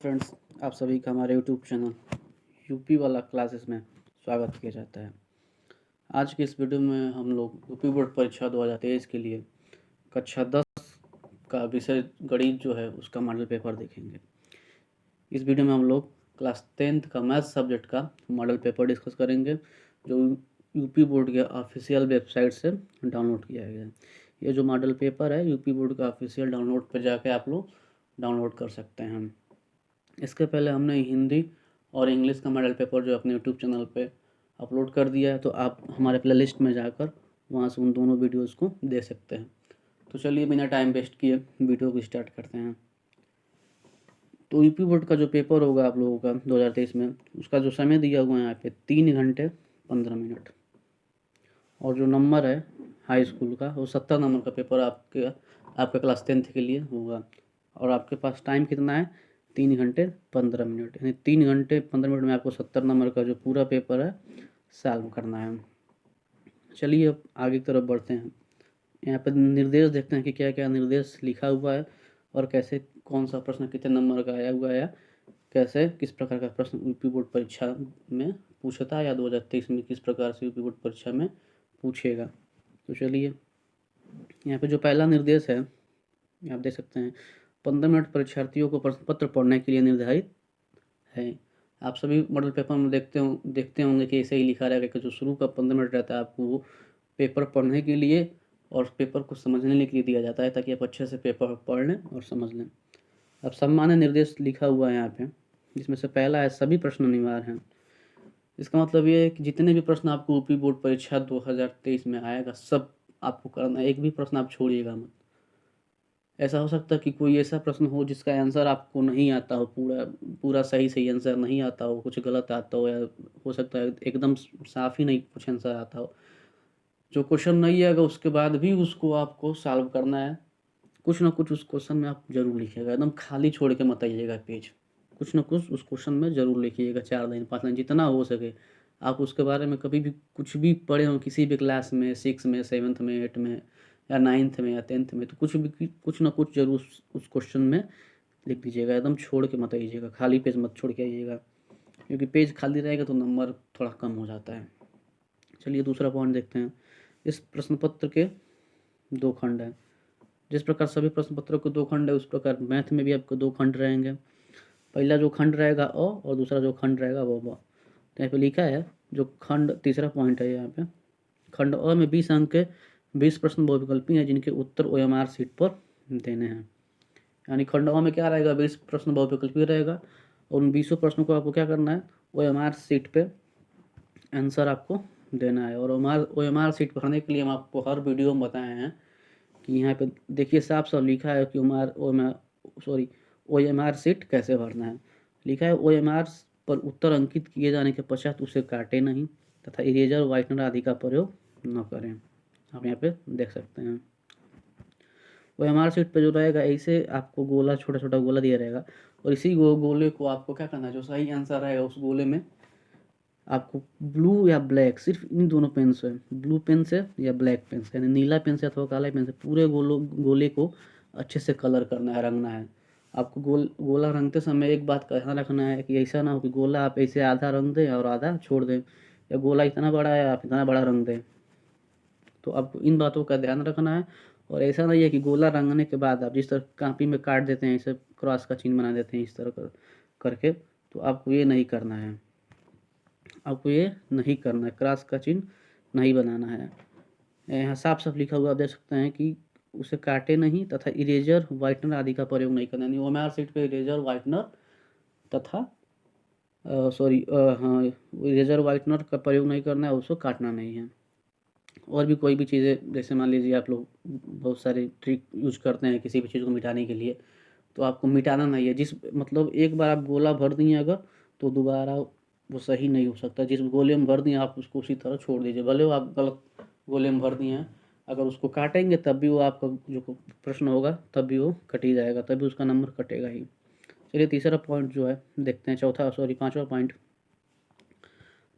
Friends, आप सभी का हमारे यूट्यूब चैनल यूपी वाला क्लासेस में स्वागत किया जाता है। आज की इस वीडियो में हम लोग यूपी बोर्ड परीक्षा 2023 के लिए कक्षा 10 का विषय गणित जो है उसका मॉडल पेपर देखेंगे। इस वीडियो में हम लोग क्लास 10th का मैथ सब्जेक्ट का मॉडल पेपर डिस्कस करेंगे, जो यूपी बोर्ड के ऑफिशियल वेबसाइट से डाउनलोड किया गया है। ये जो मॉडल पेपर है यूपी बोर्ड का ऑफिशियल डाउनलोड पर जाके आप लोग डाउनलोड कर सकते हैं। इसके पहले हमने हिंदी और इंग्लिश का मॉडल पेपर जो अपने यूट्यूब चैनल पे अपलोड कर दिया है, तो आप हमारे प्लेलिस्ट में जाकर वहाँ से उन दोनों वीडियोज़ को दे सकते हैं। तो चलिए बिना टाइम वेस्ट किए वीडियो को स्टार्ट करते हैं। तो यूपी बोर्ड का जो पेपर होगा आप लोगों का 2023 में, उसका जो समय दिया हुआ है यहाँ पे 3 घंटे 15 मिनट, और जो नंबर है हाई स्कूल का वो 70 नंबर का पेपर आपके क्लास 10th के लिए होगा। और आपके पास टाइम कितना है? 3 घंटे 15 मिनट, यानी 3 घंटे 15 मिनट में आपको 70 नंबर का जो पूरा पेपर है सॉल्व करना है। चलिए अब आगे की तरफ बढ़ते हैं। यहाँ पर निर्देश देखते हैं कि क्या क्या निर्देश लिखा हुआ है और कैसे कौन सा प्रश्न कितने नंबर का आया हुआ है, या कैसे किस प्रकार का प्रश्न यूपी बोर्ड परीक्षा में पूछता है, या 2023 में किस प्रकार से यूपी बोर्ड परीक्षा में पूछेगा। तो चलिए यहाँ पे जो पहला निर्देश है आप देख सकते हैं, 15 मिनट परीक्षार्थियों को प्रश्न पत्र पढ़ने के लिए निर्धारित है। आप सभी मॉडल पेपर में देखते होंगे कि ऐसे ही लिखा रहेगा कि जो शुरू का 15 मिनट रहता है आपको वो पेपर पढ़ने के लिए और पेपर को समझने के लिए दिया जाता है, ताकि आप अच्छे से पेपर पढ़ लें और समझ लें। अब सम्मान्य निर्देश लिखा हुआ है यहाँ पे, जिसमें से पहला है सभी प्रश्न अनिवार्य हैं। इसका मतलब ये है कि जितने भी प्रश्न आपको यूपी बोर्ड परीक्षा 2023 में आएगा सब आपको करना है, एक भी प्रश्न आप छोड़िएगा मत। ऐसा हो सकता है कि कोई ऐसा प्रश्न हो जिसका आंसर आपको नहीं आता हो, पूरा पूरा सही आंसर नहीं आता हो, कुछ गलत आता हो, या हो सकता है एकदम साफ ही नहीं कुछ आंसर आता हो। जो क्वेश्चन नहीं आएगा उसके बाद भी उसको आपको सॉल्व करना है। कुछ ना कुछ उस क्वेश्चन में आप जरूर लिखिएगा, एकदम खाली छोड़ के मत आइएगा पेज। कुछ ना कुछ उस क्वेश्चन में ज़रूर लिखिएगा, 4 लाइन 5 लाइन जितना हो सके। आप उसके बारे में कभी भी कुछ भी पढ़े हों किसी भी क्लास में, 6 में, 7th में, 8th में, या 9th में, या 10th में, तो कुछ ना कुछ ज़रूर उस क्वेश्चन में लिख दीजिएगा। एकदम छोड़ के मत आइएगा, खाली पेज मत छोड़ के आइएगा, क्योंकि पेज खाली रहेगा तो नंबर थोड़ा कम हो जाता है। चलिए दूसरा पॉइंट देखते हैं। इस प्रश्न पत्र के 2 खंड हैं। जिस प्रकार सभी प्रश्न पत्रों के 2 खंड है, उस प्रकार मैथ में भी आपको 2 खंड रहेंगे। पहला जो खंड रहेगा अ, और दूसरा जो खंड रहेगा वो ब। तो यहाँ पे लिखा है जो खंड, तीसरा पॉइंट है यहाँ पे, खंड अ में 20 अंक के 20 प्रश्न बहुविकल्पी हैं जिनके उत्तर OMR शीट पर देने हैं। यानी खंड अ में क्या रहेगा, 20 प्रश्न बहुविकल्पी रहेगा, और उन 20 प्रश्नों को आपको क्या करना है, OMR शीट पे आंसर आपको देना है। और OMR शीट भरने के लिए हम आपको हर वीडियो में बताए हैं कि यहाँ पे देखिए साफ साफ लिखा है कि OMR शीट कैसे भरना है। लिखा है OMR पर उत्तर अंकित किए जाने के पश्चात उसे काटे नहीं तथा इरेजर व्हाइटनर आदि का प्रयोग न करें। आप यहाँ पे देख सकते हैं OMR शीट पे जो रहेगा, ऐसे आपको गोला, छोटा छोटा गोला दिया रहेगा, और इसी गोले को आपको क्या करना है, जो सही आंसर रहेगा उस गोले में आपको ब्लू या ब्लैक, सिर्फ इन दोनों पेन से, ब्लू पेन से या ब्लैक पेन से, यानी नीला पेन से अथवा काला पेन से पूरे गोले को अच्छे से कलर करना है, रंगना है। आपको गोला रंगते समय एक बात का ध्यान रखना है कि ऐसा ना हो कि गोला आप ऐसे आधा रंग दें और आधा छोड़ दें, या गोला इतना बड़ा है आप इतना बड़ा रंग दें। तो आपको इन बातों का ध्यान रखना है। और ऐसा नहीं है कि गोला रंगने के बाद आप जिस तरह कापी में काट देते हैं, ऐसे क्रॉस का चिन्ह बना देते हैं इस तरह करके, तो आपको ये नहीं करना है। आपको ये नहीं करना है, क्रॉस का चिन्ह नहीं बनाना है। यहाँ साफ साफ लिखा हुआ आप देख सकते हैं कि उसे काटे नहीं तथा इरेजर व्हाइटनर आदि का प्रयोग नहीं करना है। OMR शीट पे इरेजर व्हाइटनर तथा हाँ, इरेजर व्हाइटनर का प्रयोग नहीं करना है, उसको काटना नहीं है। और भी कोई भी चीज़ें, जैसे मान लीजिए आप लोग बहुत सारी ट्रिक यूज करते हैं किसी भी चीज़ को मिटाने के लिए, तो आपको मिटाना नहीं है। मतलब एक बार आप गोला भर दिए अगर, तो दोबारा वो सही नहीं हो सकता। जिस गोले में भर दिए आप उसको उसी तरह छोड़ दीजिए, भले वो आप गलत गोले में भर दिए हैं, अगर उसको काटेंगे तब भी वो आपका जो प्रश्न होगा तब भी वो कट ही जाएगा, तब भी उसका नंबर कटेगा ही। चलिए तीसरा पॉइंट जो है देखते हैं,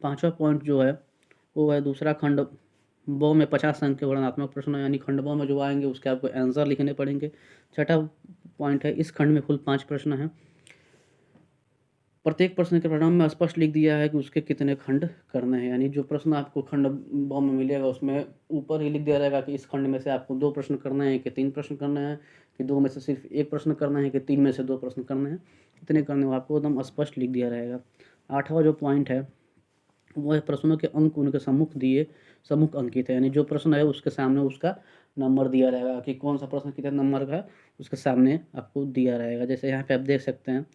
पाँचवा पॉइंट जो है वो है दूसरा खंड ब में 50 अंक के वर्णनात्मक प्रश्न, यानी खंड ब में जो आएंगे उसके आपको आंसर लिखने पड़ेंगे। छठा पॉइंट है, इस खंड में कुल 5 प्रश्न हैं। प्रत्येक प्रश्न के परिणाम में स्पष्ट लिख दिया है कि उसके कितने खंड करने हैं। यानी जो प्रश्न आपको खंड ब में मिलेगा उसमें ऊपर ही लिख दिया रहेगा कि इस खंड में से आपको 2 प्रश्न करने हैं कि 3 प्रश्न करने हैं, कि 2 में से सिर्फ 1 प्रश्न करना है कि 3 में से 2 प्रश्न करने हैं, कितने करने वो आपको एकदम स्पष्ट लिख दिया रहेगा। 8वां जो पॉइंट है वो है प्रश्नों के अंक उनके सम्मुख अंकित है। यानी जो प्रश्न है उसके सामने उसका नंबर दिया रहेगा कि कौन सा प्रश्न कितने नंबर का है, उसके सामने आपको दिया रहेगा। जैसे यहाँ पे आप देख सकते हैं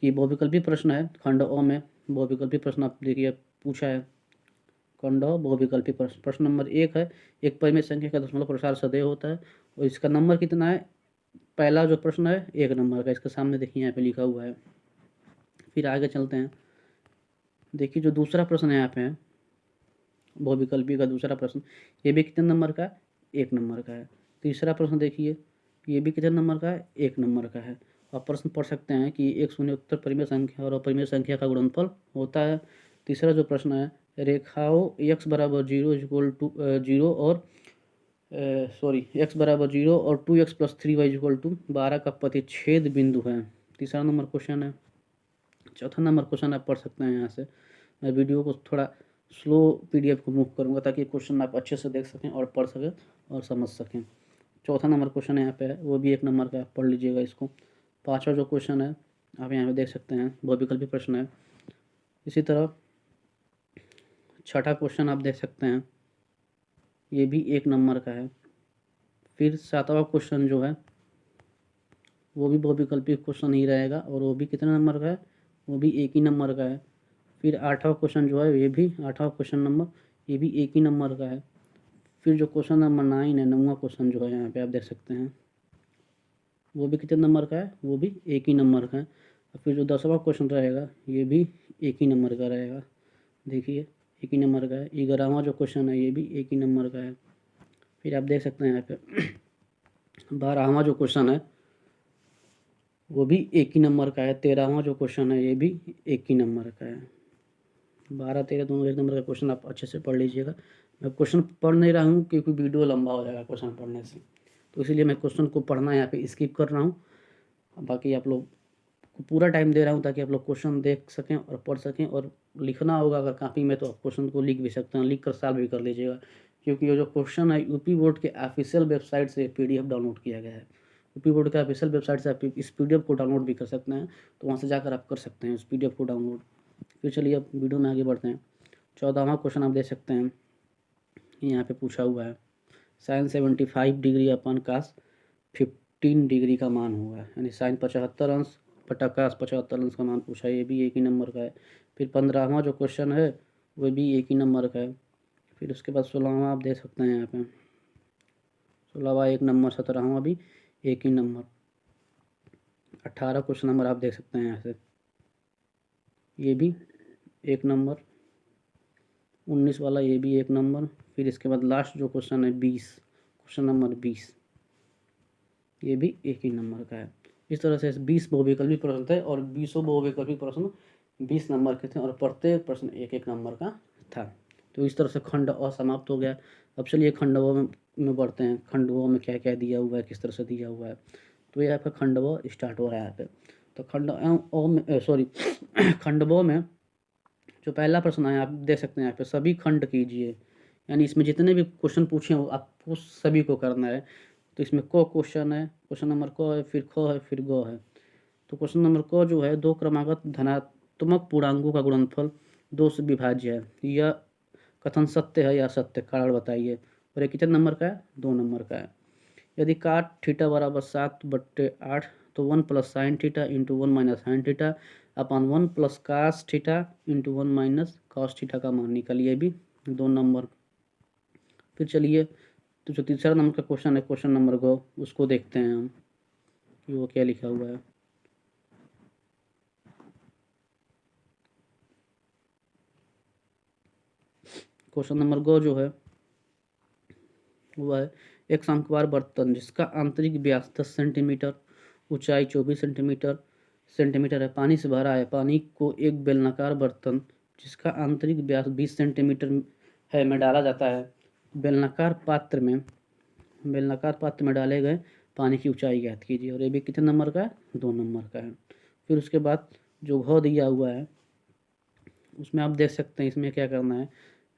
कि बहुविकल्पी प्रश्न है खंड अ में। बहुविकल्पी प्रश्न आप देखिए पूछा है खंड अ बहुविकल्पी प्रश्न। प्रश्न नंबर 1 है, एक परिमेय संख्या का दशमलव प्रसार सदैव होता है और इसका नंबर कितना है। पहला जो प्रश्न है 1 नंबर का, इसके सामने देखिए यहाँ पे लिखा हुआ है। फिर आगे चलते हैं, देखिए जो दूसरा प्रश्न है यहाँ पे है बहुविकल्पी का दूसरा प्रश्न, ये भी कितने नंबर का है, 1 नंबर का है। तीसरा प्रश्न देखिए, ये भी कितने नंबर का है, 1 नंबर का है। आप प्रश्न पढ़ सकते हैं कि एक शून्य उत्तर परिमेय संख्या और अपरिमेय संख्या का गुणनफल होता है। तीसरा जो प्रश्न है, रेखाओं x बराबर 0 इक्वल टू 0 और x बराबर 0 और 2x + 3y इक्वल टू 12 का प्रतिच्छेद बिंदु है। तीसरा नंबर क्वेश्चन है। चौथा नंबर क्वेश्चन आप पढ़ सकते हैं यहाँ से। मैं वीडियो को थोड़ा स्लो PDF को मूव करूँगा ताकि क्वेश्चन आप अच्छे से देख सकें और पढ़ सकें और समझ सकें। चौथा नंबर क्वेश्चन यहाँ पे है, वो भी 1 नंबर का है, पढ़ लीजिएगा इसको। 5वां जो क्वेश्चन है आप यहाँ पे देख सकते हैं, बहुविकल्पी प्रश्न है। इसी तरह 6ठा क्वेश्चन आप देख सकते हैं, ये भी 1 नंबर का है। फिर 7वां क्वेश्चन जो है वो भी बहुविकल्पी क्वेश्चन ही रहेगा और वो भी कितने नंबर का है, वो भी 1 ही नंबर का है। फिर 8वां क्वेश्चन जो है, ये भी 8वां क्वेश्चन नंबर, ये भी 1 ही नंबर का है। फिर जो क्वेश्चन नंबर 9 है, 9वां क्वेश्चन जो है यहाँ पे आप देख सकते हैं, वो भी कितने नंबर का है, वो भी 1 ही नंबर का है। और फिर जो 10वां क्वेश्चन रहेगा, ये भी 1 ही नंबर का रहेगा। देखिए 1 ही नंबर का है। 11वां जो क्वेश्चन है, ये भी 1 ही नंबर का है। फिर आप देख सकते हैं यहाँ पे 12वां जो क्वेश्चन है, वो भी 1 ही नंबर का है। 13वां जो क्वेश्चन है, ये भी 1 ही नंबर का है। 12, 13 दोनों 1 नंबर का क्वेश्चन आप अच्छे से पढ़ लीजिएगा। मैं क्वेश्चन पढ़ नहीं रहा हूँ क्योंकि वीडियो लंबा हो जाएगा क्वेश्चन पढ़ने से, तो इसीलिए मैं क्वेश्चन को पढ़ना यहाँ पे स्किप कर रहा हूँ। बाकी आप लोग को पूरा टाइम दे रहा हूँ ताकि आप लोग क्वेश्चन देख सकें और पढ़ सकें। और लिखना होगा अगर कॉपी में तो आप क्वेश्चन को लिख भी सकते हैं, लिख कर सॉल्व भी कर लीजिएगा। क्योंकि ये जो क्वेश्चन है यूपी बोर्ड के ऑफिशियल वेबसाइट से PDF डाउनलोड किया गया है। यूपी बोर्ड के ऑफिशियल वेबसाइट से आप इस PDF को डाउनलोड भी कर सकते हैं, तो वहाँ से जाकर आप कर सकते हैं इस PDF को डाउनलोड। फिर चलिए अब वीडियो में आगे बढ़ते हैं। 14वां क्वेश्चन आप देख सकते हैं, यहाँ पे पूछा हुआ है sin 75 डिग्री अपन cos 15 डिग्री का मान हुआ है। यानी sin 75 अंश बटा cos 75 अंश का मान पूछा है, ये भी 1 ही नंबर का है। फिर 15वां जो क्वेश्चन है वो भी 1 ही नंबर का है। फिर उसके बाद 16वां आप देख सकते हैं यहाँ पे 16वां 1 नंबर, 17वां भी 1 ही नंबर। 18 क्वेश्चन नंबर आप देख सकते हैं यहाँ से, ये भी 1 नंबर। 19 वाला ये भी 1 नंबर। फिर इसके बाद लास्ट जो क्वेश्चन है 20, क्वेश्चन नंबर 20, ये भी 1 ही नंबर का है। इस तरह से 20 बहुविकल्पी प्रश्न थे और 20 बहुविकल्पी प्रश्न 20 नंबर के थे और प्रत्येक प्रश्न 1-1 नंबर का था। तो इस तरह से खंड अ समाप्त हो गया। अब चलिए खंड व में बढ़ते हैं। खंड व में क्या क्या दिया हुआ है, किस तरह से दिया हुआ है। तो ये आपका खंड व स्टार्ट हो रहा है यहाँ पे। तो खंड अ में खंड व में जो पहला प्रश्न है आप देख सकते हैं यहाँ पे, सभी खंड कीजिए। यानी इसमें जितने भी क्वेश्चन पूछे हो आपको सभी को करना है। तो इसमें क क्वेश्चन है, क्वेश्चन नंबर क है, फिर ख है, फिर ग है। तो क्वेश्चन नंबर क जो है, 2 क्रमागत धनात्मक पूर्णांकों का गुणनफल 2 से विभाज्य है। यह कथन सत्य है या असत्य, कारण बताइए। और ये कितने नंबर का है, 2 नंबर का है। यदि काट थीटा बराबर 7/8 तो 1 + sin theta into 1 - sin theta अपन 1 + cos theta into 1 - cos theta का मान निकालिए, भी 2 नंबर। फिर चलिए तो जो तीसरा नंबर का क्वेश्चन है, क्वेश्चन नंबर ग, उसको देखते हैं हम कि वो क्या लिखा हुआ है। क्वेश्चन नंबर ग जो है वो है, एक शंकुवार बर्तन जिसका आंतरिक व्यास 10 सेंटीमीटर, ऊंचाई 24 सेंटीमीटर है, पानी से भरा है। पानी को एक बेलनाकार बर्तन जिसका आंतरिक व्यास 20 सेंटीमीटर है में डाला जाता है। बेलनाकार पात्र में डाले गए पानी की ऊंचाई ज्ञात कीजिए। और ये भी कितने नंबर का है, 2 नंबर का है। फिर उसके बाद जो घ दिया हुआ है उसमें आप देख सकते हैं इसमें क्या करना है,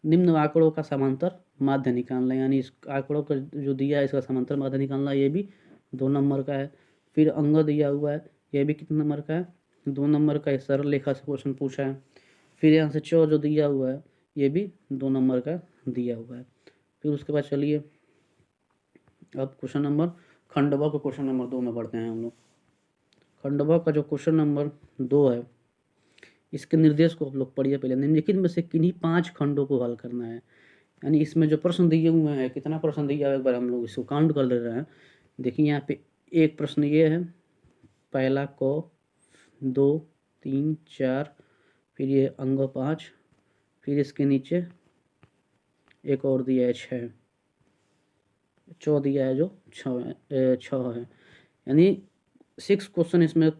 निम्न आंकड़ों का समांतर माध्य निकालना है, यानी इस आंकड़ों का जो दिया है इसका समांतर माध्य निकालना, ये भी 2 नंबर का है। फिर अंग दिया हुआ है, ये भी कितने नंबर का है, 2 नंबर का है, सरल रेखा से क्वेश्चन पूछा है। फिर यहाँ से च जो दिया हुआ है ये भी 2 नंबर का दिया हुआ है। फिर उसके बाद चलिए अब क्वेश्चन नंबर खंडवा को क्वेश्चन नंबर 2 में बढ़ते हैं हम लोग। खंडवा का जो क्वेश्चन नंबर 2 है इसके निर्देश को आप लोग पढ़िए। पहले निम्नलिखित में से किन्हीं 5 खंडों को हल करना है, यानी इसमें जो प्रश्न दिए हुए हैं, कितना प्रश्न दिया है एक बार हम लोग इसको काउंट कर ले रहे हैं। देखिए यहाँ पे एक प्रश्न ये है, पहला क, 2, 3, 4, फिर ये अंग 5, फिर इसके नीचे एक और दिया है 6, चौ दिया है जो 6 है, यानी 6 क्वेश्चन इसमें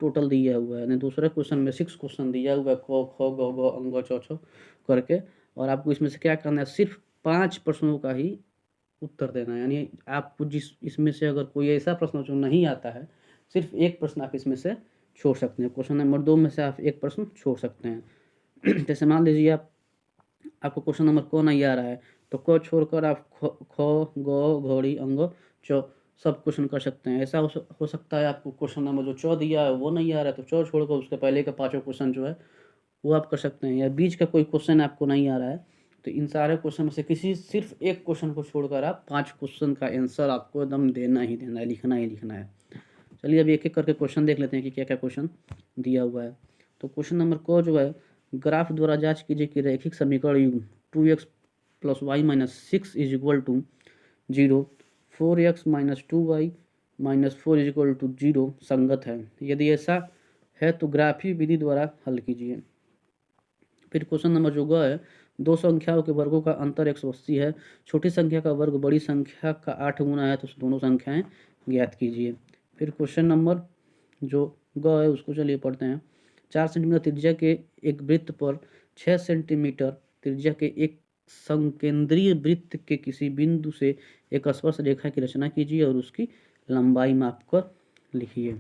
टोटल दिया हुआ है। यानी दूसरे क्वेश्चन में 6 क्वेश्चन दिया हुआ है, क ख ग घ अंग च छ करके, और आपको इसमें से क्या करना है, सिर्फ 5 प्रश्नों का ही उत्तर देना है। यानी आपको जिस इसमें से अगर कोई ऐसा प्रश्न जो नहीं आता है, सिर्फ एक प्रश्न आप इसमें से छोड़ सकते हैं। क्वेश्चन नंबर 2 में से आप एक प्रश्न छोड़ सकते हैं। जैसे मान लीजिए आपको क्वेश्चन नंबर क नहीं आ रहा है, तो क छोड़कर आप ख ग घड़ी अंग च सब क्वेश्चन कर सकते हैं। ऐसा हो सकता है आपको क्वेश्चन नंबर जो च दिया है वो नहीं आ रहा है, तो च छोड़कर उसके पहले का 5 क्वेश्चन जो है वो आप कर सकते हैं। या बीच का कोई क्वेश्चन आपको नहीं आ रहा है, तो इन सारे क्वेश्चन में से किसी सिर्फ एक क्वेश्चन को छोड़कर आप 5 क्वेश्चन का आंसर आपको एकदम देना ही देना है, लिखना ही लिखना है। चलिए अब एक एक करके क्वेश्चन देख लेते हैं कि क्या क्या क्वेश्चन दिया हुआ है। तो क्वेश्चन नंबर क जो है, ग्राफ द्वारा जांच कीजिए कि रैखिक समीकरण युग्म 2x + y - 6 = 0, 4x - 2y - 4 = 0 संगत है। यदि ऐसा है तो ग्राफीय विधि द्वारा हल कीजिए। फिर क्वेश्चन नंबर जो ग है, 2 संख्याओं के वर्गों का अंतर 180 है, छोटी संख्या का वर्ग बड़ी संख्या का 8 गुना है, तो दोनों संख्याएं ज्ञात कीजिए। फिर क्वेश्चन नंबर जो ग है उसको चलिए पढ़ते हैं। 4 सेंटीमीटर त्रिज्या के एक वृत्त पर 6 सेंटीमीटर त्रिज्या के एक संकेंद्रीय वृत्त के किसी बिंदु से एक स्पर्श रेखा की रचना कीजिए और उसकी लंबाई मापकर लिखिए।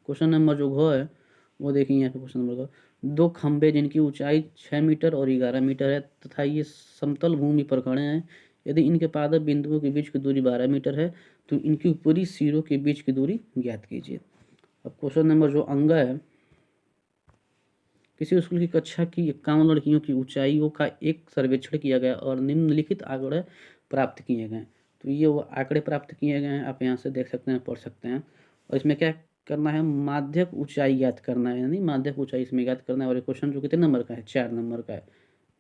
क्वेश्चन नंबर जो घ है वो देखिए यहाँ पे क्वेश्चन नंबर का, 2 खंभे जिनकी ऊंचाई 6 मीटर और 11 मीटर है तथा ये समतल भूमि पर खड़े हैं। यदि इनके पादप बिंदुओं के बीच की दूरी 12 मीटर है तो इनकी ऊपरी सिरों के बीच की दूरी ज्ञात कीजिए। अब क्वेश्चन नंबर जो अंग है, किसी स्कूल की कक्षा की 51 लड़कियों की ऊंचाइयों का एक सर्वेक्षण किया गया और निम्नलिखित आंकड़े प्राप्त किए गए। तो ये वो आंकड़े प्राप्त किए गए हैं, आप यहाँ से देख सकते हैं, पढ़ सकते हैं। और इसमें क्या करना है, माध्यक ऊंचाई ज्ञात करना है, यानी माध्यक ऊंचाई इसमें ज्ञात करना है। और ये क्वेश्चन जो कितने नंबर का है, 4 नंबर का है।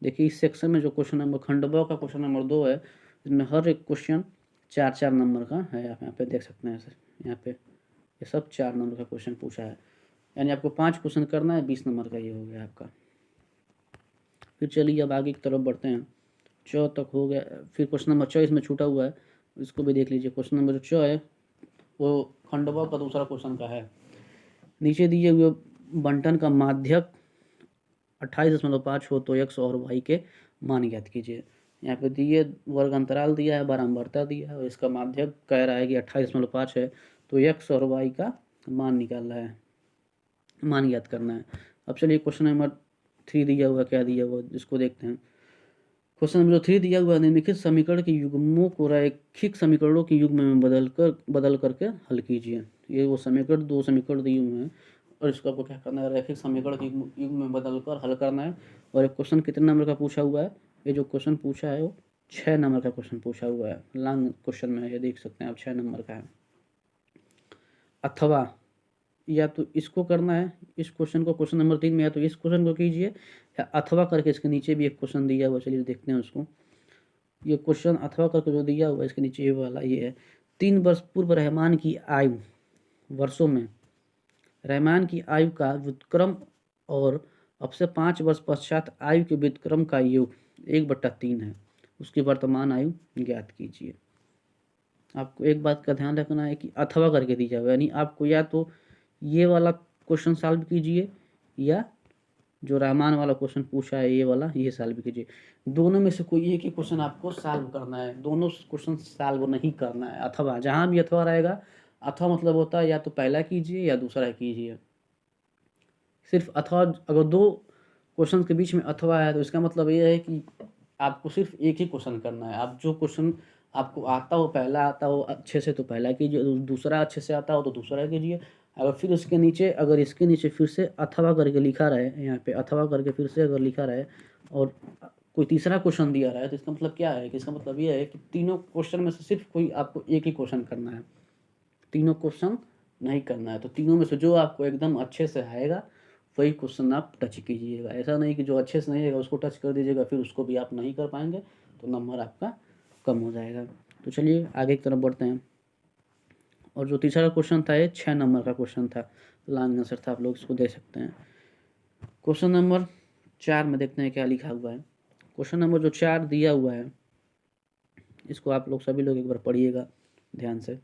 देखिए इस सेक्शन में जो क्वेश्चन नंबर खंडवा का क्वेश्चन नंबर 2 है, इसमें हर एक क्वेश्चन 4-4 नंबर का है। आप यहाँ पे देख सकते हैं, यहाँ पे ये सब 4 नंबर का क्वेश्चन पूछा है, यानी आपको 5 क्वेश्चन करना है, 20 नंबर का ये हो गया आपका। फिर चलिए अब आगे की तरफ बढ़ते हैं। च तक हो गया। फिर क्वेश्चन नंबर 6 इसमें छूटा हुआ है, इसको भी देख लीजिए। क्वेश्चन नंबर जो 6 है वो खंडवा का दूसरा क्वेश्चन का है। नीचे दिए हुए बंटन का माध्यक 28.5 हो तो x और y के मान ज्ञात कीजिए। यहाँ पे दिए वर्ग अंतराल दिया है, बारंबारता दिया है, और इसका माध्यक कह रहा है कि 28.5 है, तो x और y का मान निकालना है, मान ज्ञात करना है। अब चलिए क्वेश्चन नंबर 3 दिया हुआ, क्या दिया हुआ इसको देखते हैं। क्वेश्चन नंबर 3 दिया हुआ, निम्नलिखित समीकरण के युग्मों को रैखिक समीकरणों के युग्म में बदल करके हल कीजिए। ये वो समीकरण 2 समीकरण दिए हुए हैं और इसको आपको क्या करना है, रैखिक समीकरण के युग्म में बदलकर हल करना है। और एक क्वेश्चन कितने नंबर का पूछा हुआ है, ये जो क्वेश्चन पूछा है वो 6 नंबर का क्वेश्चन पूछा हुआ है, लॉन्ग क्वेश्चन में है, ये देख सकते हैं आप, 6 नंबर का है। अथवा या तो इसको करना है, इस क्वेश्चन को क्वेश्चन नंबर 3 में, या तो इस क्वेश्चन को कीजिए, या अथवा करके इसके नीचे भी एक क्वेश्चन दिया हुआ, चलिए देखते हैं उसको। ये क्वेश्चन अथवा करके जो दिया हुआ है इसके नीचे ये वाला ये है, 3 वर्ष पूर्व रहमान की आयु वर्षों में रहमान की आयु का व्युत्क्रम और अब से 5 वर्ष पश्चात आयु के व्युत्क्रम का योग 1/3 है, उसकी वर्तमान आयु ज्ञात कीजिए। आपको एक बात का ध्यान रखना है कि अथवा करके दी जाए, यानी आपको या तो ये वाला क्वेश्चन सॉल्व कीजिए या जो रहमान वाला क्वेश्चन पूछा है ये वाला, ये सॉल्व कीजिए। दोनों में से कोई एक ही क्वेश्चन आपको सॉल्व करना है, दोनों क्वेश्चन सॉल्व नहीं करना है। अथवा, जहाँ भी अथवा रहेगा, अथवा मतलब होता है या तो पहला कीजिए या दूसरा कीजिए। सिर्फ अथवा, अगर दो क्वेश्चन के बीच में अथवा है तो इसका मतलब ये है कि आपको सिर्फ एक ही क्वेश्चन करना है। आप जो क्वेश्चन आपको आता हो, पहला आता हो अच्छे से तो पहला कीजिए, दूसरा अच्छे से आता हो तो दूसरा कीजिए। अगर फिर उसके नीचे, अगर इसके नीचे फिर से अथवा करके लिखा रहे, यहाँ पे अथवा करके फिर से अगर लिखा रहे और कोई तीसरा क्वेश्चन दिया रहा है तो इसका मतलब क्या है कि इसका मतलब ये है कि तीनों क्वेश्चन में से सिर्फ कोई आपको एक ही क्वेश्चन करना है, तीनों क्वेश्चन नहीं करना है। तो तीनों में से जो आपको एकदम अच्छे से आएगा वही क्वेश्चन आप टच कीजिएगा। ऐसा नहीं कि जो अच्छे से नहीं आएगा उसको टच कर दीजिएगा, फिर उसको भी आप नहीं कर पाएंगे तो नंबर आपका कम हो जाएगा। तो चलिए आगे की तरफ बढ़ते हैं। और जो तीसरा क्वेश्चन था ये 6 नंबर का क्वेश्चन था, लॉन्ग आंसर था, आप लोग इसको दे सकते हैं। क्वेश्चन नंबर 4 में देखते हैं क्या लिखा हुआ है। क्वेश्चन नंबर जो 4 दिया हुआ है इसको आप लोग सभी लोग एक बार पढ़िएगा ध्यान से।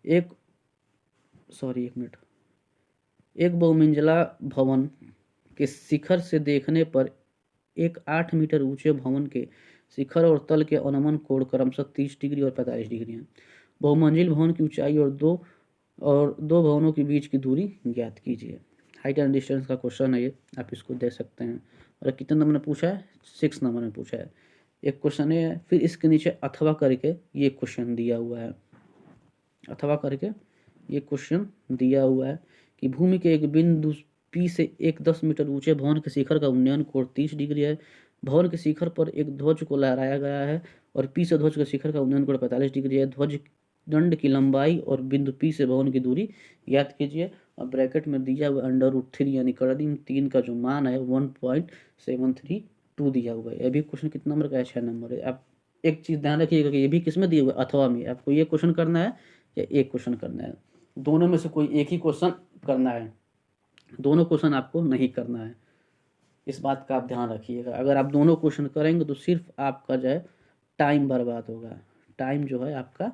एक मिनट। एक बहुमंजिला भवन के शिखर से देखने पर एक 8 मीटर ऊंचे भवन के शिखर और तल के अनुमान कोण क्रमशः 30 डिग्री और 45 डिग्री हैं। बहुमंजिल भवन की ऊंचाई और दो भवनों के बीच की दूरी ज्ञात कीजिए। हाइट एंड डिस्टेंस का क्वेश्चन है ये, आप इसको दे सकते हैं। और कितने नंबर में पूछा है? 6 नंबर में पूछा है। एक क्वेश्चन है, फिर इसके नीचे अथवा करके ये क्वेश्चन दिया हुआ है। अथवा करके ये क्वेश्चन दिया हुआ है कि भूमि के एक बिंदु पी से एक 10 मीटर ऊंचे भवन के शिखर का उन्नयन कोण 30 डिग्री है। भवन के शिखर पर एक ध्वज को लहराया गया है और पी से ध्वज के शिखर का उन्नयन कोण 45 डिग्री है। ध्वज दंड की लंबाई और बिंदु पी से भवन की दूरी याद कीजिए। और ब्रैकेट में दिया हुआ √3 यानी करीब 3 का जो मान है 1.732 दिया हुआ है। ये भी क्वेश्चन कितना नंबर का है? 6 नंबर है। आप एक चीज़ ध्यान रखिएगा कि ये भी किस में दिया हुआ है? अथवा में। आपको ये क्वेश्चन करना है या एक क्वेश्चन करना है? दोनों में से कोई एक ही क्वेश्चन करना है, दोनों क्वेश्चन आपको नहीं करना है। इस बात का आप ध्यान रखिएगा। अगर आप दोनों क्वेश्चन करेंगे तो सिर्फ आपका जो है टाइम बर्बाद होगा, टाइम जो है आपका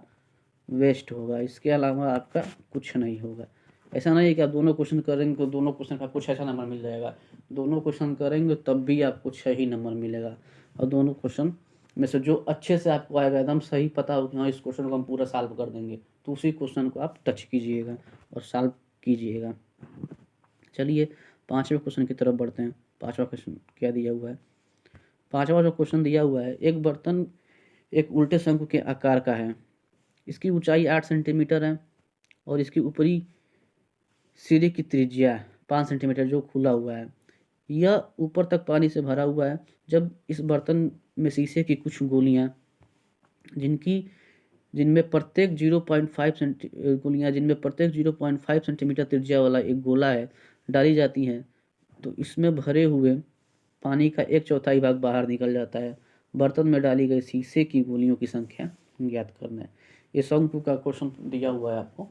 वेस्ट होगा, इसके अलावा आपका कुछ नहीं होगा। ऐसा नहीं है कि आप दोनों क्वेश्चन करेंगे तो दोनों क्वेश्चन का कुछ अच्छा नंबर मिल जाएगा। दोनों क्वेश्चन करेंगे तब भी आपको 6 ही नंबर मिलेगा। और दोनों क्वेश्चन में से जो अच्छे से आपको आएगा, एकदम सही पता हो कि हाँ इस क्वेश्चन को हम पूरा सॉल्व कर देंगे, तो उसी क्वेश्चन को आप टच कीजिएगा और सॉल्व कीजिएगा। चलिए 5वें क्वेश्चन की तरफ बढ़ते हैं। 5वां क्वेश्चन क्या दिया हुआ है? 5वां जो क्वेश्चन दिया हुआ है, एक बर्तन एक उल्टे शंकु के आकार का है। इसकी ऊंचाई 8 सेंटीमीटर है और इसकी ऊपरी सिरे की त्रिज्या 5 सेंटीमीटर जो खुला हुआ है। यह ऊपर तक पानी से भरा हुआ है। जब इस बर्तन में शीशे की कुछ गोलियां जिनमें प्रत्येक 0.5 सेंटीमीटर त्रिज्या वाला एक गोला है डाली जाती है तो इसमें भरे हुए पानी का 1/4 भाग बाहर निकल जाता है। बर्तन में डाली गई शीशे की गोलियों की संख्या ज्ञात करना है। ये शंकु का क्वेश्चन दिया हुआ है आपको।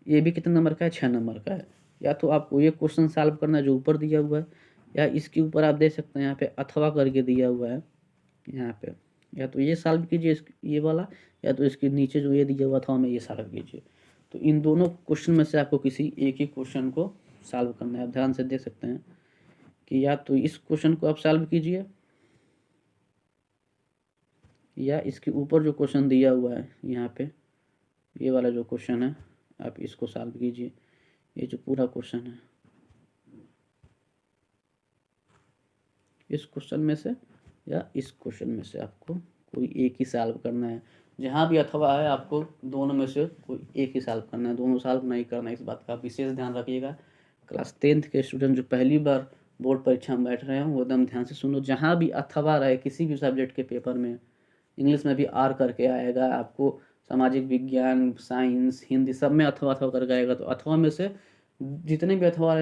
ये भी कितने नंबर का है? 6 नंबर का है। या तो आपको ये क्वेश्चन सॉल्व करना है जो ऊपर दिया हुआ है, या इसके ऊपर आप दे सकते हैं यहाँ पे अथवा करके दिया हुआ है यहाँ पे, या तो ये सॉल्व कीजिए ये वाला, या तो इसके नीचे जो ये दिया हुआ था हमें ये सॉल्व कीजिए। तो इन दोनों क्वेश्चन में से आपको किसी एक ही क्वेश्चन को सॉल्व करना है। आप ध्यान से देख सकते हैं कि या तो इस क्वेश्चन को आप सॉल्व कीजिए या इसके ऊपर जो क्वेश्चन दिया हुआ है यहाँ पे, ये वाला जो क्वेश्चन है आप इसको सॉल्व कीजिए। ये जो पूरा क्वेश्चन है इस क्वेश्चन में से या इस क्वेश्चन में से आपको कोई एक ही सॉल्व करना है। जहाँ भी अथवा है आपको दोनों में से कोई एक ही सॉल्व करना है, दोनों सॉल्व नहीं करना है। इस बात का विशेष ध्यान रखिएगा। क्लास 10th के स्टूडेंट जो पहली बार बोर्ड परीक्षा में बैठ रहे हैं वो एकदम ध्यान से सुनो। जहाँ भी अथवा रहे किसी भी सब्जेक्ट के पेपर में, इंग्लिश में भी आर करके आएगा, आपको सामाजिक विज्ञान, साइंस, हिंदी सब में अथवा अथवा करके आएगा। तो अथवा में से जितने भी अथवा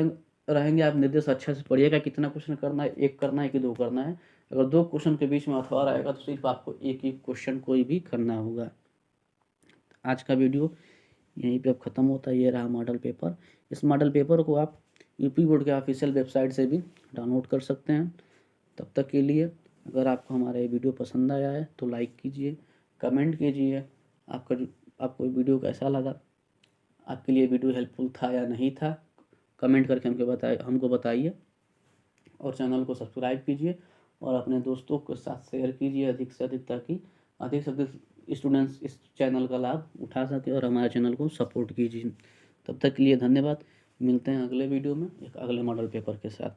रहेंगे आप निर्देश अच्छे से पढ़िएगा। कितना क्वेश्चन करना है? एक करना है कि दो करना है? अगर दो क्वेश्चन के बीच में अथवा रहेगा तो सिर्फ आपको एक ही क्वेश्चन कोई भी करना होगा। आज का वीडियो यहीं पे अब ख़त्म होता है। ये रहा मॉडल पेपर। इस मॉडल पेपर को आप यूपी बोर्ड के ऑफिशियल वेबसाइट से भी डाउनलोड कर सकते हैं। तब तक के लिए अगर आपको हमारा ये वीडियो पसंद आया है तो लाइक कीजिए, कमेंट कीजिए आपको वीडियो कैसा लगा, आपके लिए वीडियो हेल्पफुल था या नहीं था, कमेंट करके हमको बताइए। और चैनल को सब्सक्राइब कीजिए और अपने दोस्तों के साथ शेयर कीजिए अधिक से अधिक, ताकि अधिक से अधिक स्टूडेंट्स इस चैनल का लाभ उठा सके और हमारे चैनल को सपोर्ट कीजिए। तब तक के लिए धन्यवाद। मिलते हैं अगले वीडियो में एक अगले मॉडल पेपर के साथ।